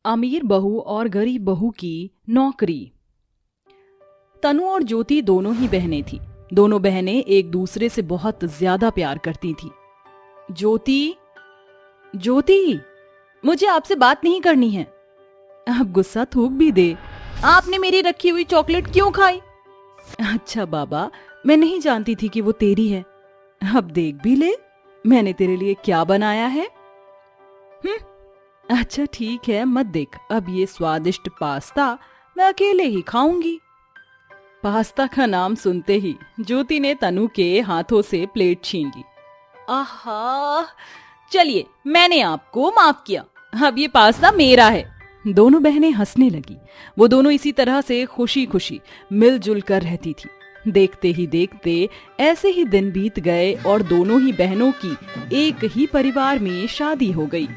अमीर बहू और गरीब बहू की नौकरी। तनु और ज्योति दोनों ही बहनें थीं। दोनों बहनें एक दूसरे से बहुत ज्यादा प्यार करती थीं। ज्योति, ज्योति, मुझे आपसे बात नहीं करनी है। अब गुस्सा थूक भी दे। आपने मेरी रखी हुई चॉकलेट क्यों खाई? अच्छा बाबा, मैं नहीं जानती थी कि वो तेरी है। अब देख भी ले, मैंने तेरे लिए क्या बनाया है। अच्छा ठीक है, मत देख। अब ये स्वादिष्ट पास्ता मैं अकेले ही खाऊंगी। पास्ता का नाम सुनते ही ज्योति ने तनु के हाथों से प्लेट छीन ली। आहा, चलिए मैंने आपको माफ किया, अब ये पास्ता मेरा है। दोनों बहनें हंसने लगी। वो दोनों इसी तरह से खुशी खुशी मिलजुल कर रहती थी। देखते ही देखते ऐसे ही दिन बीत गए और दोनों ही बहनों की एक ही परिवार में शादी हो गई।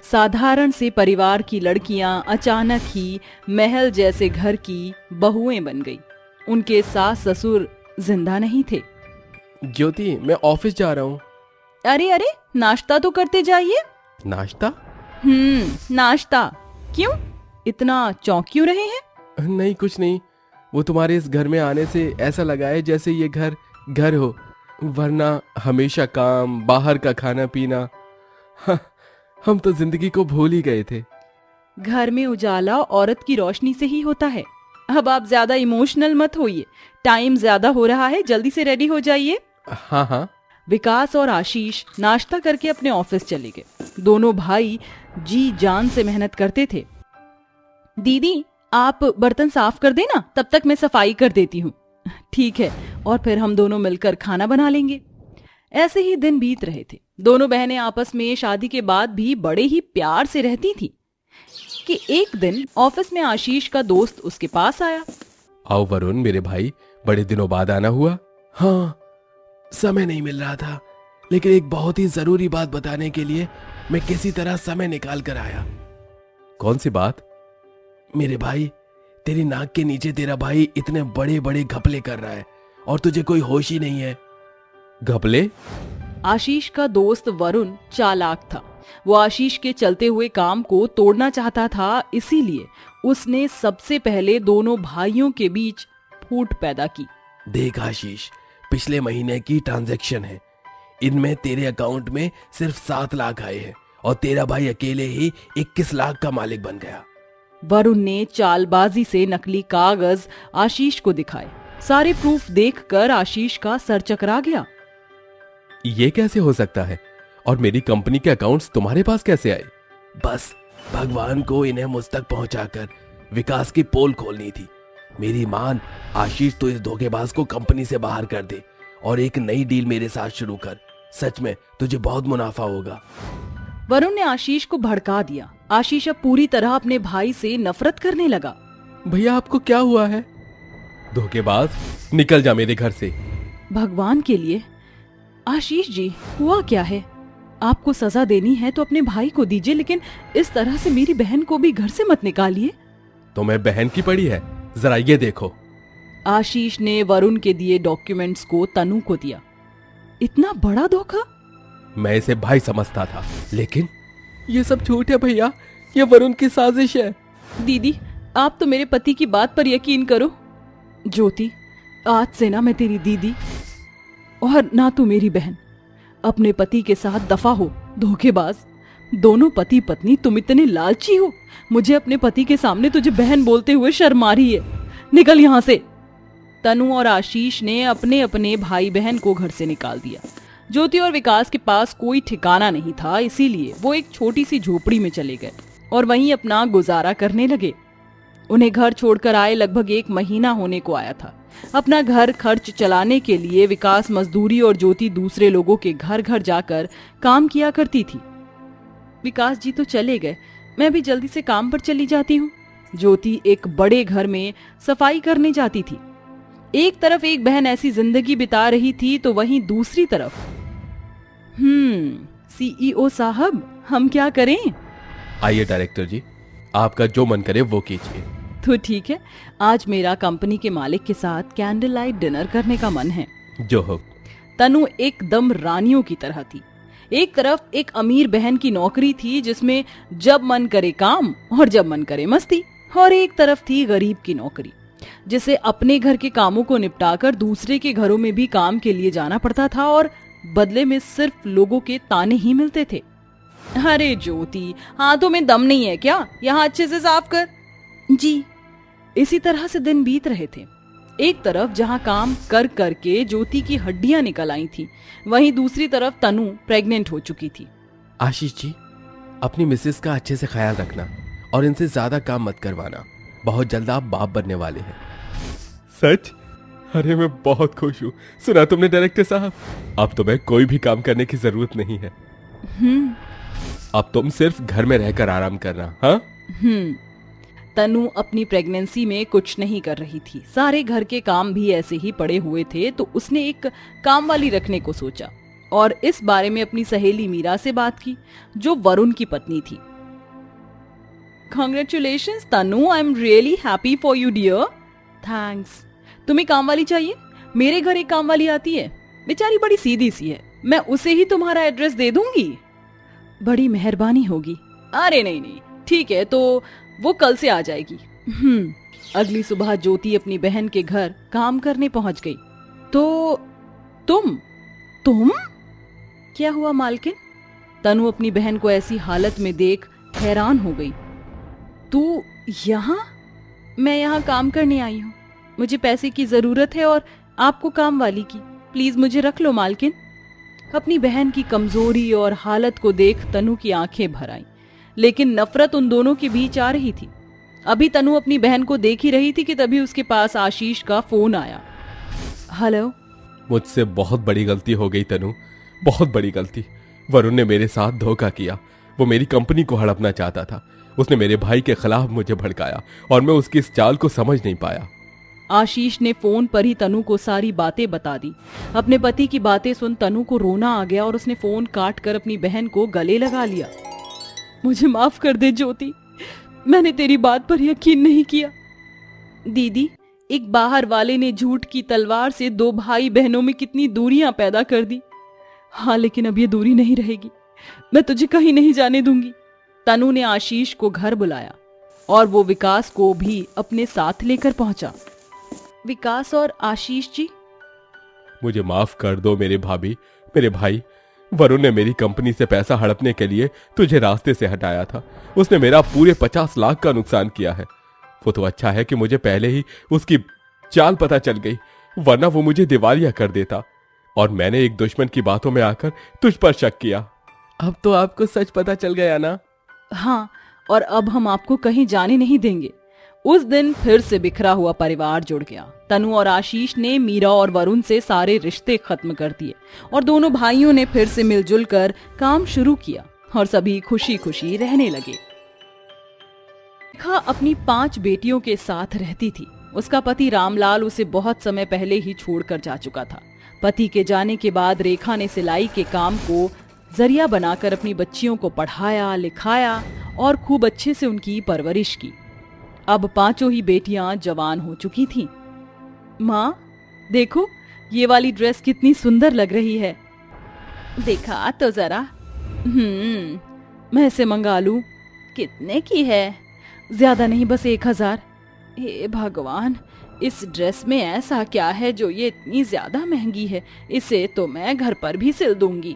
साधारण से परिवार की लड़कियां अचानक ही महल जैसे घर की बहुएं बन गई। उनके सास ससुर जिंदा नहीं थे। ज्योति, मैं ऑफिस जा रहा हूँ। अरे अरे, नाश्ता तो करते जाइए। नाश्ता? नाश्ता। क्यों इतना चौंक क्यों रहे हैं? नहीं, कुछ नहीं। वो तुम्हारे इस घर में आने से ऐसा लगा है जैसे ये घर घर हो, वरना हमेशा काम, बाहर का खाना पीना। हम तो जिंदगी को भूल ही गए थे। घर में उजाला औरत की रोशनी से ही होता है। अब आप ज्यादा इमोशनल मत होइए। टाइम ज्यादा हो रहा है, जल्दी से रेडी हो जाइए। हाँ हाँ। विकास और आशीष नाश्ता करके अपने ऑफिस चले गए। दोनों भाई जी जान से मेहनत करते थे। दीदी, आप बर्तन साफ कर देना, तब तक मैं सफाई कर देती हूँ। ठीक है, और फिर हम दोनों मिलकर खाना बना लेंगे। ऐसे ही दिन बीत रहे थे। दोनों बहनें आपस में शादी के बाद भी बड़े ही प्यार से रहती थी कि एक दिन ऑफिस में आशीष का दोस्त उसके पास आया। आओ वरुण, मेरे भाई, बड़े दिनों बाद आना हुआ। हाँ, समय नहीं मिल रहा था, लेकिन एक बहुत ही जरूरी बात बताने के लिए मैं किसी तरह समय निकाल कर आया। कौन सी बात? मेरे भाई, तेरी नाक के नीचे तेरा भाई इतने बड़े बड़े घपले कर रहा है और तुझे कोई होश ही नहीं है। घपले? आशीष का दोस्त वरुण चालाक था। वो आशीष के चलते हुए काम को तोड़ना चाहता था, इसीलिए उसने सबसे पहले दोनों भाइयों के बीच फूट पैदा की। देख आशीष, पिछले महीने की ट्रांजैक्शन है, इनमें तेरे अकाउंट में सिर्फ 7 लाख आए हैं और तेरा भाई अकेले ही 21 लाख का मालिक बन गया। वरुण ने चालबाजी से नकली कागज आशीष को दिखाए। सारे प्रूफ देखकर आशीष का सर चकरा गया। ये कैसे हो सकता है? और मेरी कंपनी के अकाउंट्स तुम्हारे पास कैसे आए? बस भगवान को इन्हें मुझ तक पहुंचाकर विकास की पोल खोलनी थी। मेरी मान, आशीष तो इस धोखेबाज को कंपनी से बाहर कर दे और एक नई डील मेरे साथ शुरू कर। सच में तुझे बहुत मुनाफा होगा। वरुण ने आशीष को भड़का दिया। आशीष अब पूरी तरह अपने भाई से नफरत करने लगा। भैया, आपको क्या हुआ है? धोखेबाज, निकल जा मेरे घर से। भगवान के लिए आशीष जी, हुआ क्या है? आपको सजा देनी है तो अपने भाई को दीजिए, लेकिन इस तरह से मेरी बहन को भी घर से मत निकालिए। तुम्हें बहन की पड़ी है, जरा ये देखो। आशीष ने वरुण के दिए डॉक्यूमेंट्स को तनु को दिया। इतना बड़ा धोखा? मैं इसे भाई समझता था, लेकिन ये सब झूठ है भैया, ये वरुण की साजिश है। दीदी, आप तो मेरे पति की बात पर यकीन करो। ज्योति, आज से ना मैं तेरी दीदी और ना तू मेरी बहन। अपने पति के साथ दफा हो, धोखेबाज। दोनों पति पत्नी तुम इतने लालची हो, मुझे अपने पति के सामने तुझे बहन बोलते हुए शर्म आ रही है। निकल यहाँ से। तनु और आशीष ने अपने अपने भाई बहन को घर से निकाल दिया। ज्योति और विकास के पास कोई ठिकाना नहीं था, इसीलिए वो एक छोटी सी झोपड़ी में चले गए और वहीं अपना गुजारा करने लगे। उन्हें घर छोड़कर आए लगभग 1 महीना होने को आया था। अपना घर खर्च चलाने के लिए विकास मजदूरी और ज्योति दूसरे लोगों के घर घर जाकर काम किया करती थी। विकास जी तो चले गए, मैं भी जल्दी से काम पर चली जाती हूँ। ज्योति एक बड़े घर में सफाई करने जाती थी। एक तरफ एक बहन ऐसी जिंदगी बिता रही थी तो वहीं दूसरी तरफ सीईओ साहब, हम क्या करें? आइए डायरेक्टर जी, आपका जो मन करे वो कीजिए। तो ठीक है, आज मेरा कंपनी के मालिक के साथ कैंडल लाइट डिनर करने का मन है। जो हो। तनु एकदम रानियों की तरह थी। एक तरफ एक अमीर बहन की नौकरी थी जिसमें जब मन करे काम और जब मन करे मस्ती, और एक तरफ थी गरीब की नौकरी जिसे अपने घर के कामों को निपटाकर दूसरे के घरों में भी काम के लिए जाना पड़ता था और बदले में सिर्फ लोगों के ताने ही मिलते थे। अरे ज्योति, हाथों में दम नहीं है क्या? यहाँ अच्छे से साफ कर। जी। इसी तरह से दिन बीत रहे थे। एक तरफ जहाँ काम कर करके ज्योति की हड्डियां निकल आई थी, वहीं दूसरी तरफ तनु प्रेग्नेंट हो चुकी थी। आशीष जी, अपनी मिसेस का अच्छे से ख्याल रखना और इनसे ज्यादा काम मत करवाना। बहुत जल्द आप बाप बनने वाले हैं। सच? अरे मैं बहुत खुश हूँ। सुना तुमने डायरेक्टर साहब? अब तुम्हें कोई भी काम करने की जरूरत नहीं है। अब तुम सिर्फ घर में रहकर आराम करना। हाँ? तनु अपनी प्रेगनेंसी में कुछ नहीं कर रही थी। सारे घर के काम भी ऐसे ही पड़े हुए थे, तो उसने एक काम वाली रखने को सोचा और इस बारे में अपनी सहेली मीरा से बात की, जो वरुण की पत्नी थी। Congratulations Tanu, I am really happy for you dear. Thanks. तुम्हें काम वाली चाहिए? मेरे घर एक काम वाली आती है, बेचारी बड़ी सीधी सी है, मैं उसे ही तुम्हारा एड्रेस दे दूंगी। बड़ी मेहरबानी होगी। अरे नहीं, ठीक है, तो वो कल से आ जाएगी। अगली सुबह ज्योति अपनी बहन के घर काम करने पहुंच गई। तो तुम क्या हुआ मालकिन? तनु अपनी बहन को ऐसी हालत में देख हैरान हो गई। तू यहाँ? मैं यहाँ काम करने आई हूँ, मुझे पैसे की जरूरत है और आपको काम वाली की। प्लीज मुझे रख लो मालकिन। अपनी बहन की कमजोरी और हालत को देख तनु की आंखें भर आईं, लेकिन नफरत उन दोनों के बीच आ रही थी। अभी तनु अपनी बहन को देख ही रही थी कि तभी उसके पास आशीष का फोन आया। हेलो। मुझसे बहुत बड़ी गलती हो गई तनु, बहुत बड़ी गलती। वरुण ने मेरे साथ धोखा किया। वो मेरी कंपनी को हड़पना चाहता था। उसने मेरे भाई के खिलाफ मुझे भड़काया और मैं उसकी इस चाल को समझ नहीं पाया। आशीष ने फोन पर ही तनु को सारी बातें बता दी। अपने पति की बातें सुन तनु को रोना आ गया और उसने फोन काट कर अपनी बहन को गले लगा लिया। मुझे माफ कर दे ज्योति, मैंने तेरी बात पर यकीन नहीं किया। दीदी, एक बाहर वाले ने झूठ की तलवार से दो भाई बहनों में कितनी दूरियां पैदा कर दी। हाँ, लेकिन अब ये दूरी नहीं रहेगी, मैं तुझे कहीं नहीं जाने दूंगी। तनु ने आशीष को घर बुलाया और वो विकास को भी अपने साथ लेकर पहुंचा। विकास और आशीष जी, मुझे माफ कर दो मेरे भाभी, मेरे भाई। वरुण ने मेरी कंपनी से पैसा हड़पने के लिए तुझे रास्ते से हटाया था। उसने मेरा पूरे 50 लाख का नुकसान किया है। वो तो अच्छा है कि मुझे पहले ही उसकी चाल पता चल गई, वरना वो मुझे दिवालिया कर देता और मैंने एक दुश्मन की बातों में आकर तुझ पर शक किया। अब तो आपको सच पता चल गया ना? हाँ, और अब हम आपको कहीं जाने नहीं देंगे। उस दिन फिर से बिखरा हुआ परिवार जुड़ गया। तनु और आशीष ने मीरा और वरुण से सारे रिश्ते खत्म कर दिए और दोनों भाइयों ने फिर से मिलजुल कर काम शुरू किया और सभी खुशी खुशी रहने लगे। रेखा अपनी 5 बेटियों के साथ रहती थी। उसका पति रामलाल उसे बहुत समय पहले ही छोड़कर जा चुका था। पति के जाने के बाद रेखा ने सिलाई के काम को जरिया बनाकर अपनी बच्चियों को पढ़ाया, लिखाया और खूब अच्छे से उनकी परवरिश की। अब 5 ही बेटियां जवान हो चुकी थीं। माँ, देखो ये वाली ड्रेस कितनी सुंदर लग रही है। देखा तो जरा। मैं इसे मंगा लूं? कितने की है? ज्यादा नहीं, बस 1000। हे भगवान, इस ड्रेस में ऐसा क्या है जो ये इतनी ज्यादा महंगी है? इसे तो मैं घर पर भी सिल दूंगी।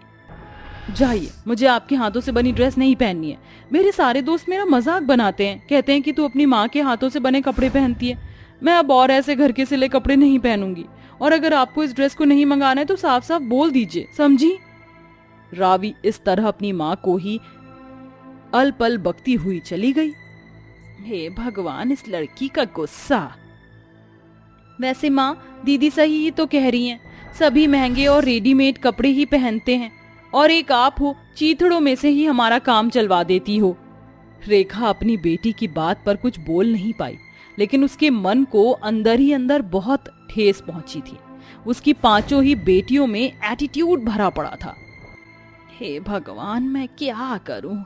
जाइए, मुझे आपके हाथों से बनी ड्रेस नहीं पहननी है। मेरे सारे दोस्त मेरा मजाक बनाते हैं, कहते हैं कि तू अपनी माँ के हाथों से बने कपड़े पहनती है। मैं अब और ऐसे घर के सिले कपड़े नहीं पहनूंगी, और अगर आपको इस ड्रेस को नहीं मंगाना है तो साफ साफ बोल दीजिए, समझी? रावी इस तरह अपनी माँ को ही अलपल बकती हुई चली गई। हे भगवान, इस लड़की का गुस्सा। वैसे माँ, दीदी सही ही तो कह रही हैं, सभी महंगे और रेडीमेड कपड़े ही पहनते हैं और एक आप हो, चीथड़ों में से ही हमारा काम चलवा देती हो। रेखा अपनी बेटी की बात पर कुछ बोल नहीं पाई, लेकिन उसके मन को अंदर ही अंदर बहुत ठेस पहुंची थी। उसकी 5 ही बेटियों में एटीट्यूड भरा पड़ा था। हे भगवान, मैं क्या करूं?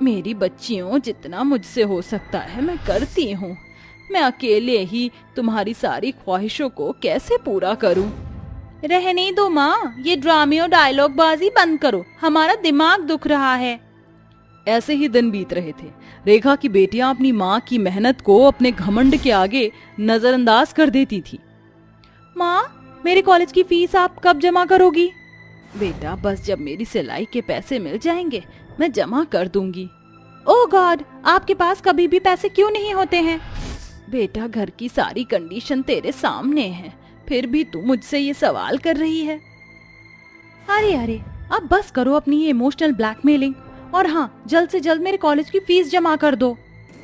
मेरी बच्चियों, जितना मुझसे हो सकता है मैं करती हूँ। मैं अकेले ही तुम्हारी सारी ख्वाहिशों को कैसे पूरा करूं? रहने दो माँ, ये ड्रामे और डायलॉग बाजी बंद करो, हमारा दिमाग दुख रहा है। ऐसे ही दिन बीत रहे थे। रेखा की बेटियां अपनी माँ की मेहनत को अपने घमंड के आगे नजरअंदाज कर देती थी। माँ, मेरे कॉलेज की फीस आप कब जमा करोगी? बेटा, बस जब मेरी सिलाई के पैसे मिल जाएंगे मैं जमा कर दूंगी। ओह गॉड, आपके पास कभी भी पैसे क्यों नहीं होते हैं? बेटा, घर की सारी कंडीशन तेरे सामने है, फिर भी तू मुझसे ये सवाल कर रही है। अरे अब बस करो अपनी ये इमोशनल ब्लैकमेलिंग, और हाँ, जल्द से जल्द मेरे कॉलेज की फीस जमा कर दो।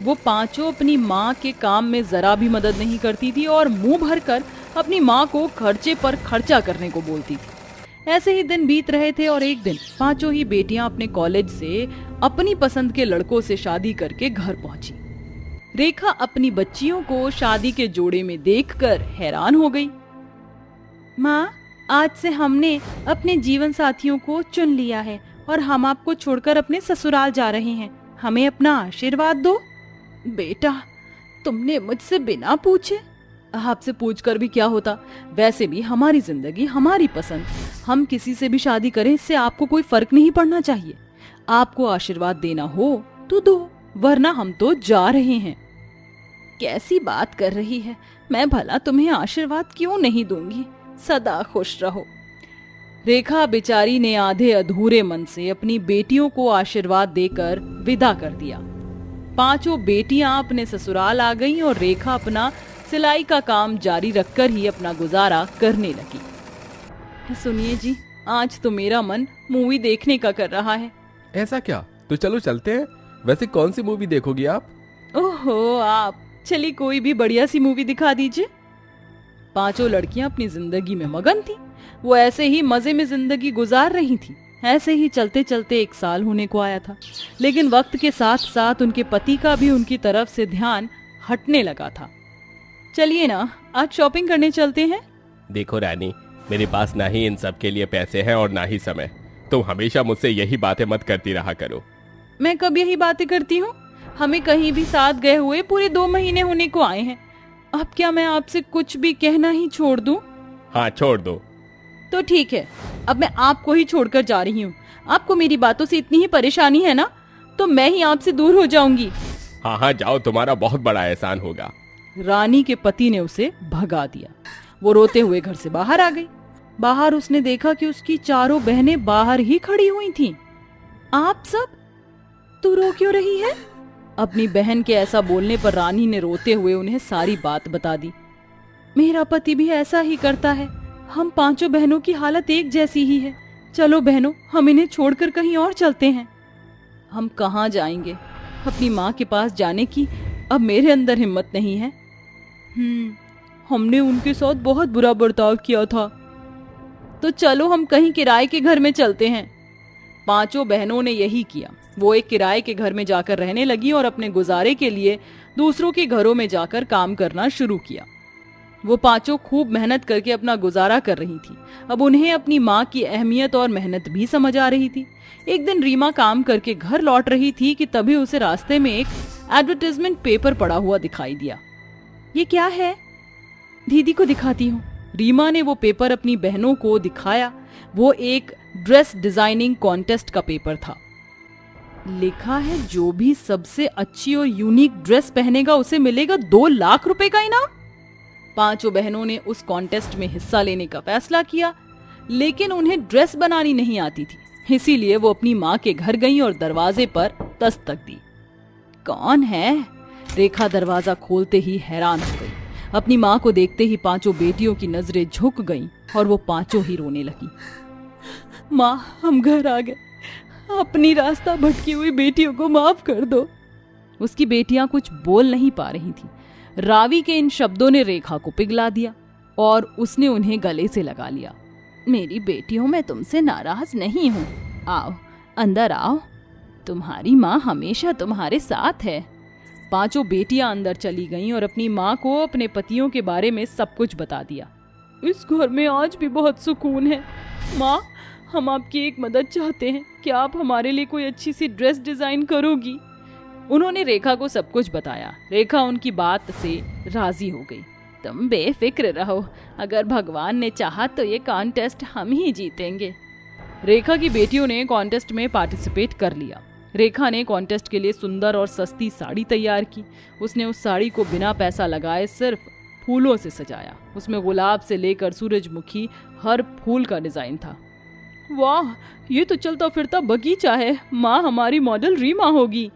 वो पांचों अपनी माँ के काम में जरा भी मदद नहीं करती थी और मुंह भरकर अपनी माँ को खर्चे पर खर्चा करने को बोलती थी। ऐसे ही दिन बीत रहे थे और एक दिन पांचों ही बेटियां अपने कॉलेज से अपनी पसंद के लड़कों से शादी करके घर पहुंची। रेखा अपनी बच्चियों को शादी के जोड़े में देखकर हैरान हो गई। माँ, आज से हमने अपने जीवन साथियों को चुन लिया है और हम आपको छोड़कर अपने ससुराल जा रहे हैं, हमें अपना आशीर्वाद दो। बेटा, तुमने मुझसे बिना पूछे? आपसे पूछकर भी क्या होता, वैसे भी हमारी जिंदगी हमारी पसंद, हम किसी से भी शादी करें इससे आपको कोई फर्क नहीं पड़ना चाहिए। आपको आशीर्वाद देना हो तो दो, वरना हम तो जा रहे हैं। कैसी बात कर रही है, मैं भला तुम्हें आशीर्वाद क्यों नहीं दूंगी, सदा खुश रहो। रेखा बेचारी ने आधे अधूरे मन से अपनी बेटियों को आशीर्वाद देकर विदा कर दिया। पांचों बेटियां अपने ससुराल आ गईं और रेखा अपना सिलाई का काम जारी रखकर ही अपना गुजारा करने लगी। सुनिए जी, आज तो मेरा मन मूवी देखने का कर रहा है। ऐसा क्या? तो चलो चलते हैं। वैसे कौन सी मूवी देखोगी आप? ओहो, आप चलिए कोई भी बढ़िया सी मूवी दिखा दीजिए। पांचों लड़कियां अपनी जिंदगी में मगन थी। वो ऐसे ही मजे में जिंदगी गुजार रही थी। ऐसे ही चलते चलते 1 साल होने को आया था, लेकिन वक्त के साथ साथ उनके पति का भी उनकी तरफ से ध्यान हटने लगा था। चलिए ना, आज शॉपिंग करने चलते हैं। देखो रानी, मेरे पास ना ही इन सब के लिए पैसे हैं और ना ही समय। तुम हमेशा मुझसे यही बातें मत करती रहा करो। मैं कब यही बातें करती हूँ? हमें कहीं भी साथ गए हुए पूरे 2 महीने होने को आए हैं। अब क्या मैं आपसे कुछ भी कहना ही छोड़ दूं? हाँ, छोड़ दो। तो ठीक है, अब मैं आपको ही छोड़कर जा रही हूँ। आपको मेरी बातों से इतनी ही परेशानी है ना, तो मैं ही आपसे दूर हो जाऊंगी। हाँ हाँ, जाओ, तुम्हारा बहुत बड़ा एहसान होगा। रानी के पति ने उसे भगा दिया। वो रोते हुए घर से बाहर आ गई। बाहर उसने देखा कि उसकी चारों बहनें बाहर ही खड़ी हुई थीं। आप सब, तू रो क्यों रही है? अपनी बहन के ऐसा बोलने पर रानी ने रोते हुए उन्हें सारी बात बता दी। मेरा पति भी ऐसा ही करता है, हम पांचों बहनों की हालत एक जैसी ही है। चलो बहनों, हम इन्हें छोड़कर कहीं और चलते हैं। हम कहाँ जाएंगे? अपनी माँ के पास जाने की अब मेरे अंदर हिम्मत नहीं है। हमने उनके साथ बहुत बुरा बर्ताव किया था, तो चलो हम कहीं किराए के घर में चलते हैं। पांचों बहनों ने यही किया। वो एक किराए के घर में जाकर रहने लगी और अपने गुजारे के लिए दूसरों के घरों में जाकर काम करना शुरू किया। वो पांचों खूब मेहनत करके अपना गुजारा कर रही थी। अब उन्हें अपनी माँ की अहमियत और मेहनत भी समझ आ रही थी। एक दिन रीमा काम करके घर लौट रही थी कि तभी उसे रास्ते में एक एडवर्टाइजमेंट पेपर पड़ा हुआ दिखाई दिया। ये क्या है? दीदी को दिखाती हूँ। रीमा ने वो पेपर अपनी बहनों को दिखाया। वो एक ड्रेस डिजाइनिंग कॉन्टेस्ट का पेपर था। लिखा है, जो भी सबसे अच्छी और यूनिक ड्रेस पहनेगा उसे मिलेगा 2 लाख रुपए का इनाम। पांचों बहनों ने उस कॉन्टेस्ट में हिस्सा लेने का फैसला किया, लेकिन उन्हें ड्रेस बनानी नहीं आती थी। इसीलिए वो अपनी माँ के घर गईं और दरवाजे पर दस्तक दी। कौन है? रेखा दरवाजा खोलते ही हैरान हो गई। अपनी माँ को देखते ही पांचों बेटियों की नजरें झुक गईं और वो पांचों ही रोने लगी। माँ, हम घर आ गए, अपनी रास्ता भटकी हुई बेटियों को माफ कर दो। उसकी बेटियां कुछ बोल नहीं पा रही थी। रावी के इन शब्दों ने रेखा को पिघला दिया और उसने उन्हें गले से लगा लिया। मेरी बेटियों, मैं तुमसे नाराज नहीं हूँ, आओ अंदर आओ, तुम्हारी माँ हमेशा तुम्हारे साथ है। पांचों बेटियां अंदर चली गईं और अपनी माँ को अपने पतियों के बारे में सब कुछ बता दिया। इस घर में आज भी बहुत सुकून है। माँ, हम आपकी एक मदद चाहते हैं, क्या आप हमारे लिए कोई अच्छी सी ड्रेस डिजाइन करोगी? उन्होंने रेखा को सब कुछ बताया। रेखा उनकी बात से राजी हो गई। तुम बेफिक्र रहो, अगर भगवान ने चाहा तो ये कॉन्टेस्ट हम ही जीतेंगे। रेखा की बेटियों ने कॉन्टेस्ट में पार्टिसिपेट कर लिया। रेखा ने कॉन्टेस्ट के लिए सुंदर और सस्ती साड़ी तैयार की। उसने उस साड़ी को बिना पैसा लगाए सिर्फ फूलों से सजाया। उसमें गुलाब से लेकर सूरजमुखी हर फूल का डिजाइन था। वाह, ये तो चलता फिरता बगीचा है। माँ हमारी मॉडल रीमा होगी।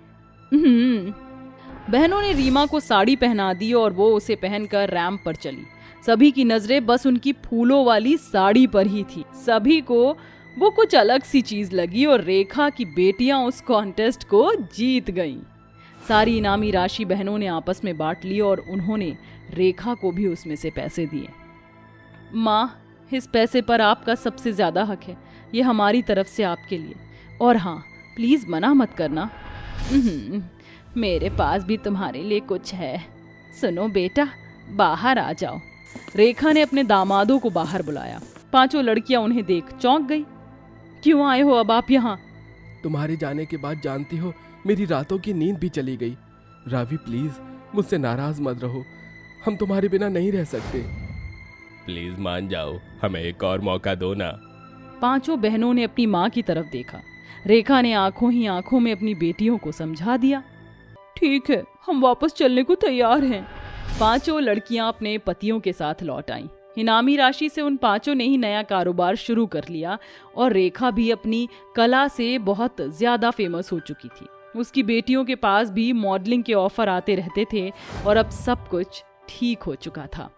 बहनों ने रीमा को साड़ी पहना दी और वो उसे पहनकर रैंप पर चली। सभी की नजरें बस उनकी फूलों वाली साड़ी पर ही थी। सभी को वो कुछ अलग सी चीज लगी और रेखा की बेटियां उस कॉन्टेस्ट को जीत गईं। सारी इनामी राशि बहनों ने आपस में बांट ली और उन्होंने रेखा को भी उसमें से पैसे दिए। माँ, इस पैसे पर आपका सबसे ज्यादा हक है, ये हमारी तरफ से आपके लिए। और हाँ, प्लीज मना मत करना। मेरे पास भी तुम्हारे लिए कुछ है। सुनो बेटा, बाहर आ जाओ। रेखा ने अपने दामादों को बाहर बुलाया। पांचों लड़कियां उन्हें देख चौंक गई। क्यों आए हो अब आप यहाँ? तुम्हारे जाने के बाद जानती हो मेरी रातों की नींद भी चली गई। रावी प्लीज मुझसे नाराज मत रहो, हम तुम्हारे बिना नहीं रह सकते। प्लीज मान जाओ, हमें एक और मौका दो ना। पांचों बहनों ने अपनी माँ की तरफ देखा। रेखा ने आंखों ही आंखों में अपनी बेटियों को समझा दिया। ठीक है, हम वापस चलने को तैयार हैं। पांचों लड़कियां अपने पतियों के साथ लौट आईं। इनामी राशि से उन पांचों ने ही नया कारोबार शुरू कर लिया और रेखा भी अपनी कला से बहुत ज्यादा फेमस हो चुकी थी। उसकी बेटियों के पास भी मॉडलिंग के ऑफर आते रहते थे और अब सब कुछ ठीक हो चुका था।